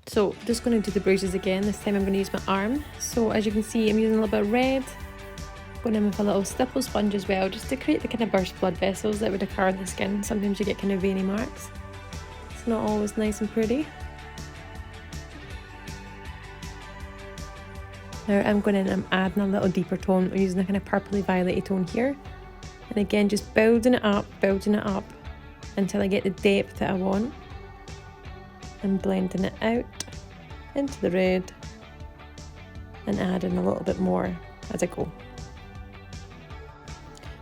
So just going to do the bruises again. This time I'm going to use my arm. So as you can see, I'm using a little bit of red. Going in with a little stipple sponge as well, just to create the kind of burst blood vessels that would occur in the skin. Sometimes you get kind of veiny marks. It's not always nice and pretty. Now I'm going in and I'm adding a little deeper tone. I'm using a kind of purpley violet tone here. And again, just building it up until I get the depth that I want. And blending it out into the red and adding a little bit more as I go.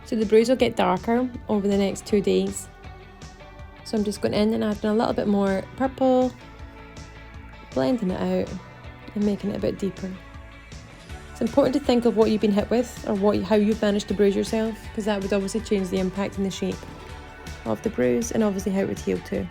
So the bruise will get darker over the next 2 days. So I'm just going in and adding a little bit more purple, blending it out and making it a bit deeper. It's important to think of what you've been hit with or how you've managed to bruise yourself, because that would obviously change the impact and the shape of the bruise and obviously how it would heal too.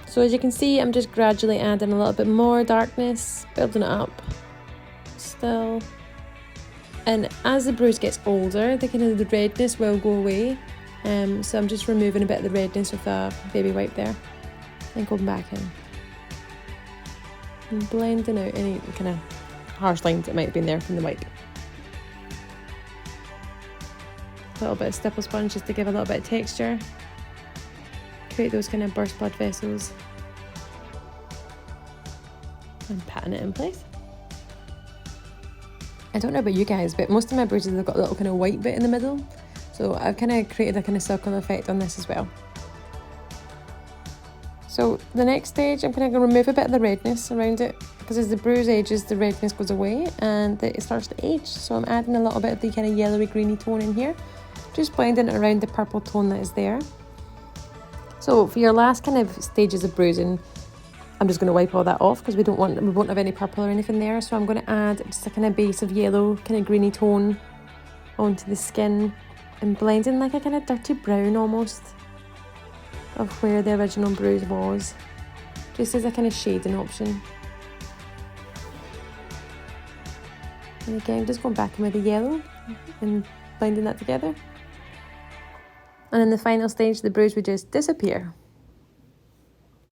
So as you can see, I'm just gradually adding a little bit more darkness, building it up still. And as the bruise gets older, the redness will go away. So I'm just removing a bit of the redness with a baby wipe there and going back in. And blending out any kind of harsh lines that might have been there from the wipe. A little bit of stipple sponge just to give a little bit of texture. Create those kind of burst blood vessels. And patting it in place. I don't know about you guys, but most of my bruises have got a little kind of white bit in the middle. So I've kind of created a kind of circle effect on this as well. So the next stage, I'm going to remove a bit of the redness around it, because as the bruise ages, the redness goes away and it starts to age. So I'm adding a little bit of the kind of yellowy greeny tone in here, just blending it around the purple tone that is there. So for your last kind of stages of bruising, I'm just going to wipe all that off because we won't have any purple or anything there. So I'm going to add just a kind of base of yellow, kind of greeny tone onto the skin and blending like a kind of dirty brown almost of where the original bruise was, just as a kind of shading option. And again, just going back in with the yellow and blending that together. And in the final stage, the bruise would just disappear.